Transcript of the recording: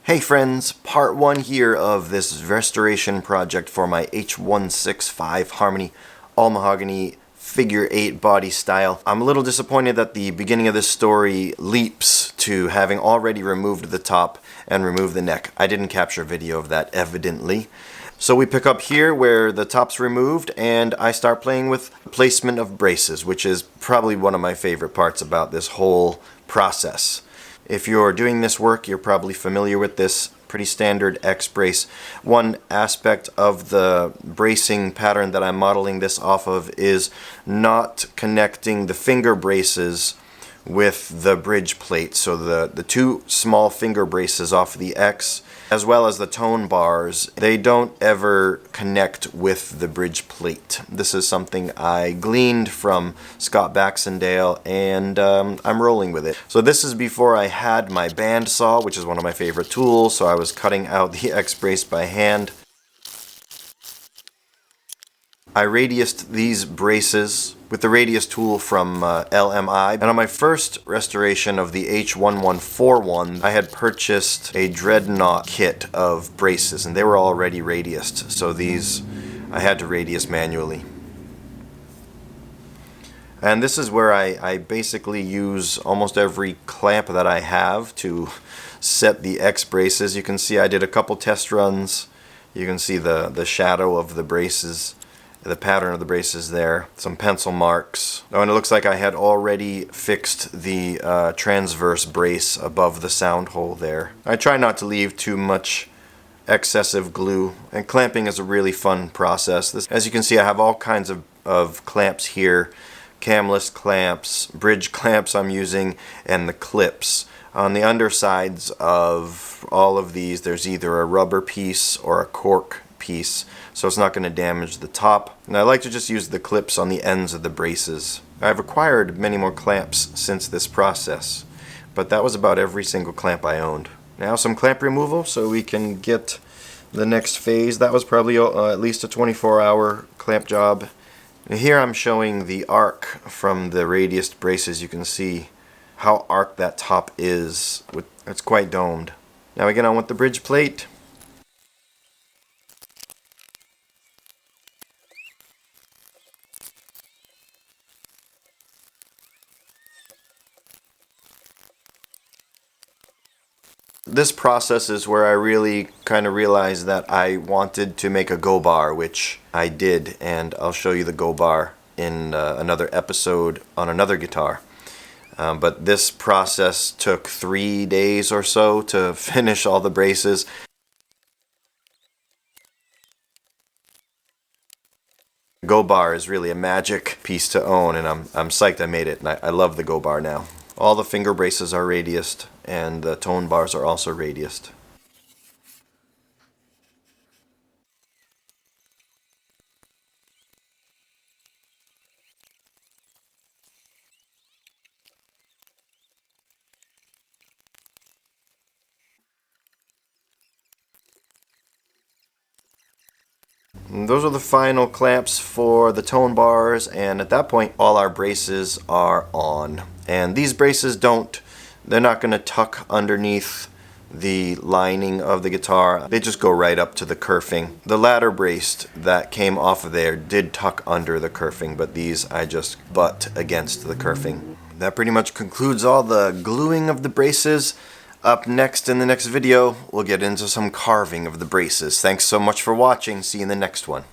Hey friends, part 1 here of this restoration project for my H165 Harmony all mahogany figure 8 body style. I'm a little disappointed that the beginning of this story leaps to having already removed the top and removed the neck. I didn't capture video of that, evidently. So we pick up here where the top's removed and I start playing with placement of braces, which is probably one of my favorite parts about this whole process. If you're doing this work, you're probably familiar with this pretty standard X brace. One aspect of the bracing pattern that I'm modeling this off of is not connecting the finger braces with the bridge plate. So the two small finger braces off the X, as well as the tone bars, they don't ever connect with the bridge plate. This is something I gleaned from Scott Baxendale, and I'm rolling with it. So this is before I had my band saw, which is one of my favorite tools, so I was cutting out the X brace by hand. I radiused these braces with the radius tool from LMI, and on my first restoration of the H1141 I had purchased a dreadnought kit of braces and they were already radiused, so these I had to radius manually. And this is where I basically use almost every clamp that I have to set the X braces. You can see I did a couple test runs. You can see the shadow of the braces, the pattern of the braces there, some pencil marks. Oh, and it looks like I had already fixed the transverse brace above the sound hole there. I try not to leave too much excessive glue, and clamping is a really fun process. As you can see, I have all kinds of clamps here, camless clamps, bridge clamps I'm using, and the clips. On the undersides of all of these, there's either a rubber piece or a cork piece, so it's not going to damage the top. And I like to just use the clips on the ends of the braces. I've acquired many more clamps since this process, but that was about every single clamp I owned. Now some clamp removal so we can get the next phase. That was probably at least a 24-hour clamp job. And here I'm showing the arc from the radiused braces. You can see how arced that top is. It's quite domed. Now we get on with the bridge plate. This process is where I really kind of realized that I wanted to make a go bar, which I did, and I'll show you the go bar in another episode on another guitar. But this process took 3 days or so to finish all the braces. Go bar is really a magic piece to own, and I'm psyched I made it, and I love the go bar now. All the finger braces are radiused, and the tone bars are also radiused. And those are the final clamps for the tone bars, and at that point all our braces are on. And these braces they're not going to tuck underneath the lining of the guitar. They just go right up to the kerfing. The ladder brace that came off of there did tuck under the kerfing, but these I just butt against the kerfing. That pretty much concludes all the gluing of the braces. Up next in the next video, we'll get into some carving of the braces. Thanks so much for watching. See you in the next one.